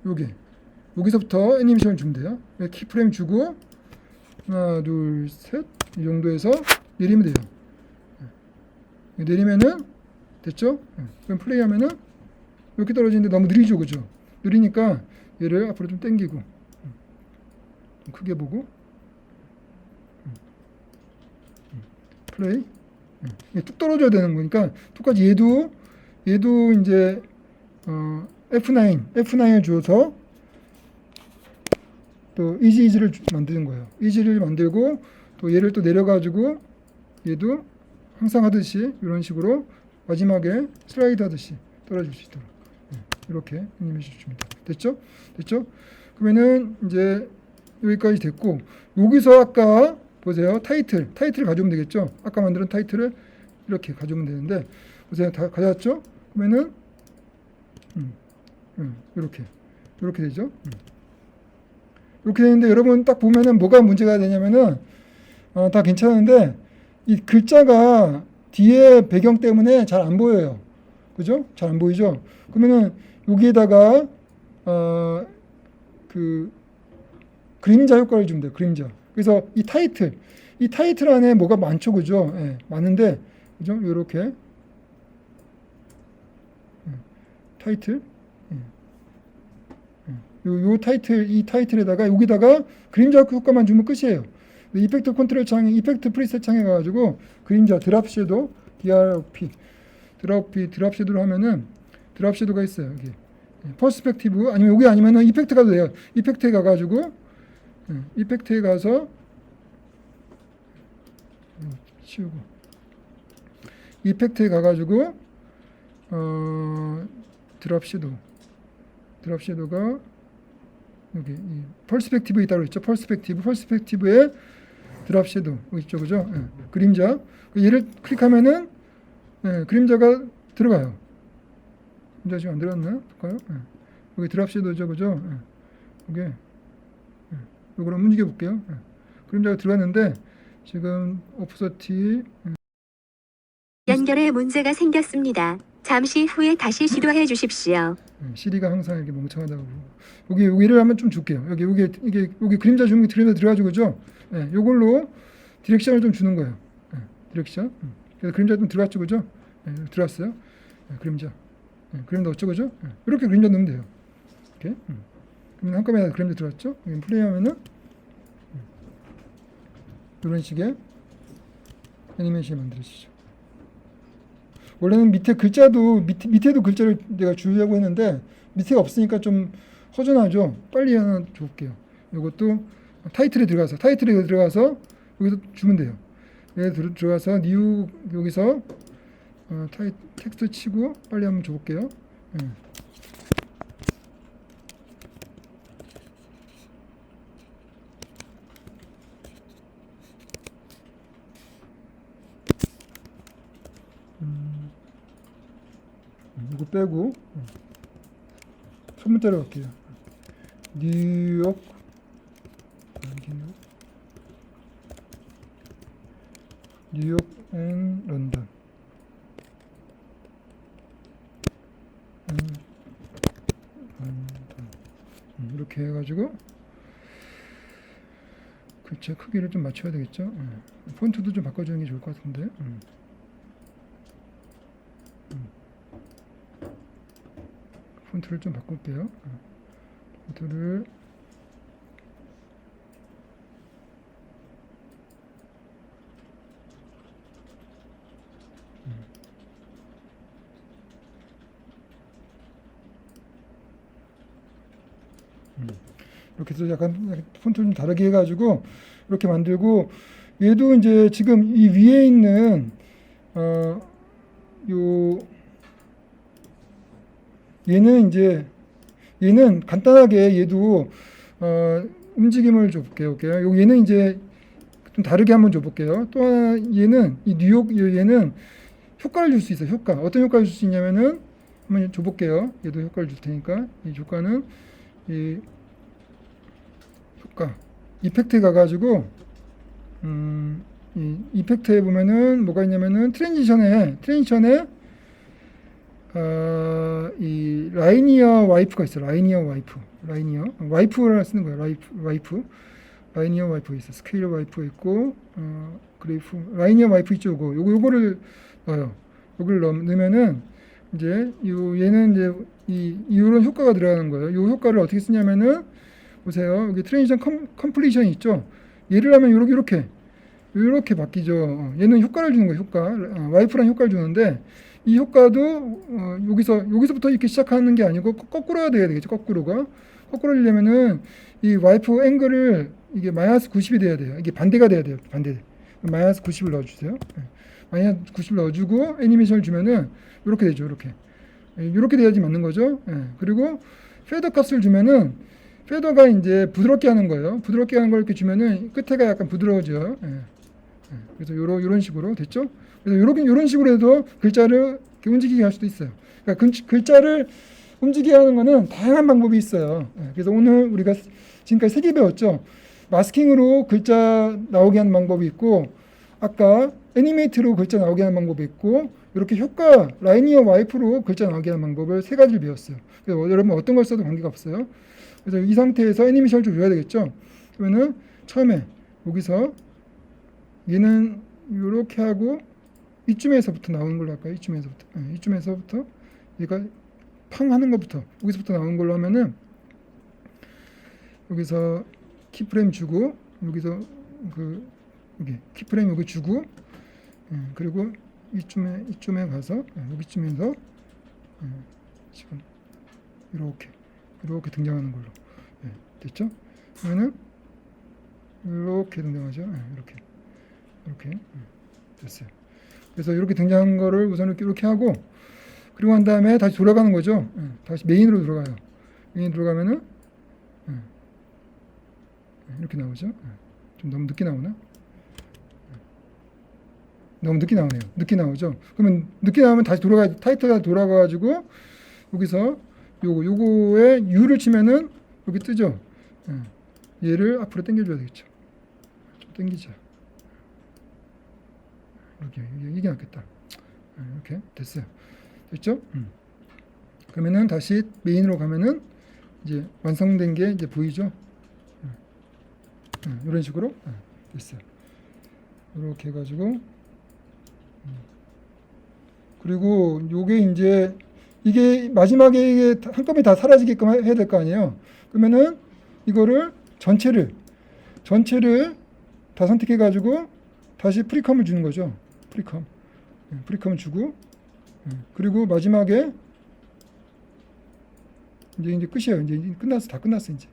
여기서부터 애니메이션을 주면 돼요. 키프레임 주고 하나, 둘, 셋 이 정도에서 내리면 돼요. 내리면은 됐죠? 그럼 플레이하면은 이렇게 떨어지는데 너무 느리죠, 그죠? 느리니까 얘를 앞으로 좀 당기고 좀 크게 보고 플레이. 뚝 떨어져야 되는 거니까 똑같이 얘도 이제 F9을 줘서 또 이지를 만드는 거예요. 이지를 만들고 또 얘를 또 내려가지고 얘도 항상 하듯이 이런 식으로 마지막에 슬라이드 하듯이 떨어질 수 있도록 이렇게 애니메이션 줍니다. 됐죠? 그러면은 이제 여기까지 됐고, 여기서 아까 보세요. 타이틀 가져오면 되겠죠? 아까 만든 타이틀을 이렇게 가져오면 되는데, 보세요. 다 가져왔죠? 그러면은 이렇게 되죠? 이렇게 되는데 여러분 딱 보면은 뭐가 문제가 되냐면은 다 괜찮은데 이 글자가 뒤에 배경 때문에 잘 안 보여요. 그죠? 잘 안 보이죠? 그러면은 여기에다가 그 그림자 효과를 주면 돼요. 그림자. 그래서 이 타이틀 안에 뭐가 많죠, 그죠? 많은데, 그죠? 요렇게 타이틀, 이 타이틀에다가 여기다가 그림자 효과만 주면 끝이에요. 이펙트 컨트롤 창에, 이펙트 프리셋 창에 가가지고 그림자 드랍 섀도우, 드랍 섀도우를 하면은 드랍 섀도우가 있어요. 여기 퍼스펙티브 아니면 여기 아니면은 이펙트 가도 돼요. 이펙트에 가가지고 이펙트에 가서 치우고 이펙트에 가가지고 드랍 섀도우가 여기 이 퍼스펙티브 있다고 했죠. 퍼스펙티브에 드랍 섀도우 있죠, 그죠? 그림자. 얘를 클릭하면은 그림자가 들어가요. 그림자 지금 안 들어갔나? 볼까요? 여기 드랍 섀도우죠, 그죠? 이게 이걸 움직여 볼게요. 그림자가 들어갔는데 지금 오프서티 연결에 문제가 생겼습니다. 잠시 후에 다시 시도해 주십시오. 시리가 항상 이렇게 멍청하다고. 여기를 한번 좀 줄게요. 여기 그림자 주는 게 들어가지고 그죠? 요걸로 디렉션을 좀 주는 거예요. 디렉션. 그래서 그림자 좀 들어갔죠, 그죠? 들어갔어요. 그림자. 그림자 어쩌 그죠? 이렇게 그림자 넣으면 돼요. 이렇게. 그러면 한꺼번에 그림자 들어갔죠? 플레이하면은 이런 식의 애니메이션이 만들어지죠. 원래는 밑에 글자도 밑에도 글자를 내가 주려고 했는데 밑에가 없으니까 좀 허전하죠. 빨리 하나 줘볼게요. 이것도 타이틀에 들어가서 여기서 주면 돼요. 여기 들어가서 new 여기서 텍스트 치고 빨리 한번 줘볼게요. 이거 빼고 소문자로 갈게요. 뉴욕 앤 런던. 이렇게 해가지고 글자 크기를 좀 맞춰야 되겠죠. 폰트도 좀 바꿔주는 게 좋을 것 같은데. 폰트를 좀 바꿀게요. 폰트를 이렇게 해서 약간 폰트를 좀 다르게 해가지고 이렇게 만들고, 얘도 이제 지금 이 위에 있는 얘는 간단하게 얘도 움직임을 줘볼게요. 얘는 이제 좀 다르게 한번 줘볼게요. 또 하나 얘는 이 뉴욕 얘는 효과를 줄 수 있어요. 효과 어떤 효과를 줄 수 있냐면은 한번 줘볼게요. 얘도 효과를 줄 테니까 이 효과는 이 효과 이펙트에 가가지고 이 이펙트에 보면은 뭐가 있냐면은 트랜지션에 이 라이니어 와이프가 있어. 라이니어 와이프를 쓰는 거예요. 라이니어 와이프 있어. 스케일 와이프가 있고 그래프 라이니어 와이프 있죠. 요거를 넣어요. 요걸 넣으면은 이제 얘는 이제 이런 효과가 들어가는 거예요. 요 효과를 어떻게 쓰냐면은 보세요. 여기 트랜지션 컴플리션 있죠. 얘를 하면 이렇게 바뀌죠. 얘는 효과를 주는 거예요. 와이프란 효과를 주는데 이 효과도 여기서부터 이렇게 시작하는 게 아니고 거꾸로가 돼야 되겠죠. 거꾸로 하려면은 이 와이프 앵글을 이게 마이너스 90이 돼야 돼요. 이게 반대가 돼야 돼요. 마이너스 90을 넣어주세요. 마이너스 90을 넣어주고 애니메이션을 주면은 이렇게 되죠. 이렇게 돼야지 맞는 거죠. 그리고 페더 값을 주면은 페더가 이제 부드럽게 하는 거예요. 부드럽게 하는 걸 이렇게 주면은 끝에가 약간 부드러워져요. 그래서 이런 식으로 됐죠. 그래서 이런 식으로 해도 글자를 이렇게 움직이게 할 수도 있어요. 그러니까 글자를 움직이게 하는 거는 다양한 방법이 있어요. 그래서 오늘 우리가 지금까지 3개 배웠죠. 마스킹으로 글자 나오게 하는 방법이 있고, 아까 애니메이트로 글자 나오게 하는 방법이 있고, 이렇게 효과 라이니어 와이프로 글자 나오게 하는 방법을 3가지를 배웠어요. 그래서 여러분 어떤 걸 써도 관계가 없어요. 그래서 이 상태에서 애니메이션을 좀 줘야 되겠죠. 그러면은 처음에 여기서 얘는 이렇게 하고 이쯤에서부터 나오는 걸로 할까요? 이쯤에서부터 얘가 팡 하는 것부터 여기서부터 나오는 걸로 하면은 여기서 키프레임 주고 여기서 여기 키프레임 여기 주고 그리고 이쯤에 가서 여기쯤에서 지금 이렇게 등장하는 걸로 됐죠? 그러면은 이렇게 등장하죠. 이렇게 됐어요. 그래서 이렇게 등장한 거를 우선 이렇게 하고, 그리고 한 다음에 다시 돌아가는 거죠. 다시 메인으로 들어가요. 메인 들어가면은 이렇게 나오죠. 좀 너무 늦게 나오나? 너무 늦게 나오네요. 늦게 나오죠. 그러면 늦게 나오면 다시 타이틀가 돌아가가지고 여기서 요거에 U를 치면은 여기 뜨죠. 얘를 앞으로 당겨줘야 되겠죠. 좀 당기자. 이게 낫겠다. 이렇게 됐어요. 됐죠? 그러면은 다시 메인으로 가면은 이제 완성된 게 이제 보이죠? 이런 식으로 됐어요. 이렇게 해가지고 그리고 요게 이제 이게 마지막에 이게 한꺼번에 다 사라지게끔 해야 될 거 아니에요. 그러면은 이거를 전체를 다 선택해 가지고 다시 프리컴을 주는 거죠. 프리컴을 주고, 그리고 마지막에 이제 끝이에요. 이제 끝났어. 다 끝났어 이제.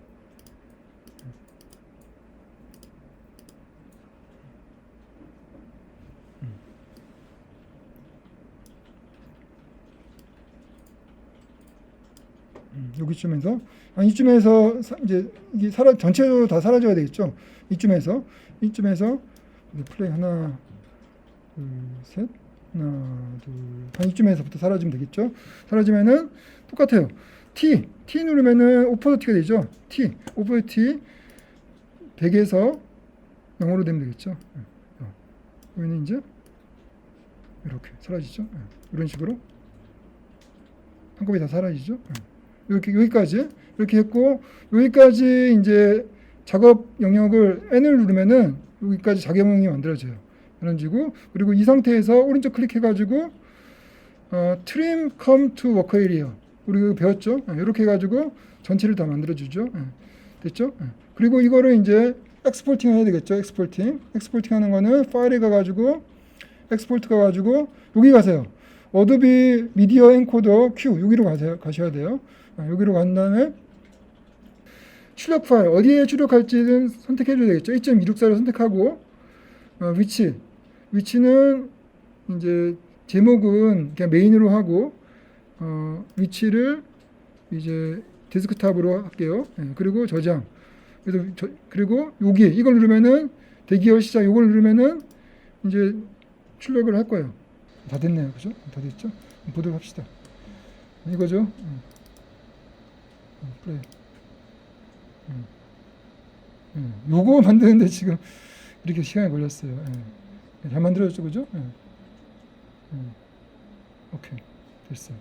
여기쯤에서 이쯤에서 이제 이게 전체적으로 다 사라져야 되겠죠. 이쯤에서 이제 플레이 하나 둘 셋 하나 둘 이쯤에서부터 사라지면 되겠죠. 사라지면은 똑같아요. T 누르면은 오퍼더티가 되죠. 오퍼더티 100에서 0으로 되면 되겠죠. 그러면 이제 이렇게 사라지죠. 이런 식으로 한꺼번에 다 사라지죠. 이렇게 여기까지 이렇게 했고, 여기까지 이제 작업 영역을 N을 누르면은 여기까지 작업영역이 만들어져요. 그리고 이 상태에서 오른쪽 클릭해가지고 트림 컴 투 워커 에리어 우리 배웠죠? 이렇게 해가지고 전체를 다 만들어주죠. 됐죠? 그리고 이거를 이제 엑스포팅 해야 되겠죠? 엑스포팅 하는 거는 파일에 가가지고 엑스포트 가가지고 여기 가세요. 어도비 미디어 엔코더 Q 여기로 가셔야 돼요. 여기로 간 다음에 출력 파일 어디에 출력할지는 선택해 줘야 되겠죠. 2.264를 선택하고 위치는 이제 제목은 그냥 메인으로 하고 위치를 이제 데스크탑으로 할게요. 그리고 저장. 그리고 여기 이걸 누르면은 대기열 시작 이걸 누르면은 이제 출력을 할 거예요. 다 됐네요. 그죠? 다 됐죠? 보도록 합시다. 이거죠. 플레이. 요거 만드는데 지금 이렇게 시간이 걸렸어요. 잘 만들어졌죠, 그죠? 오케이, 됐어요.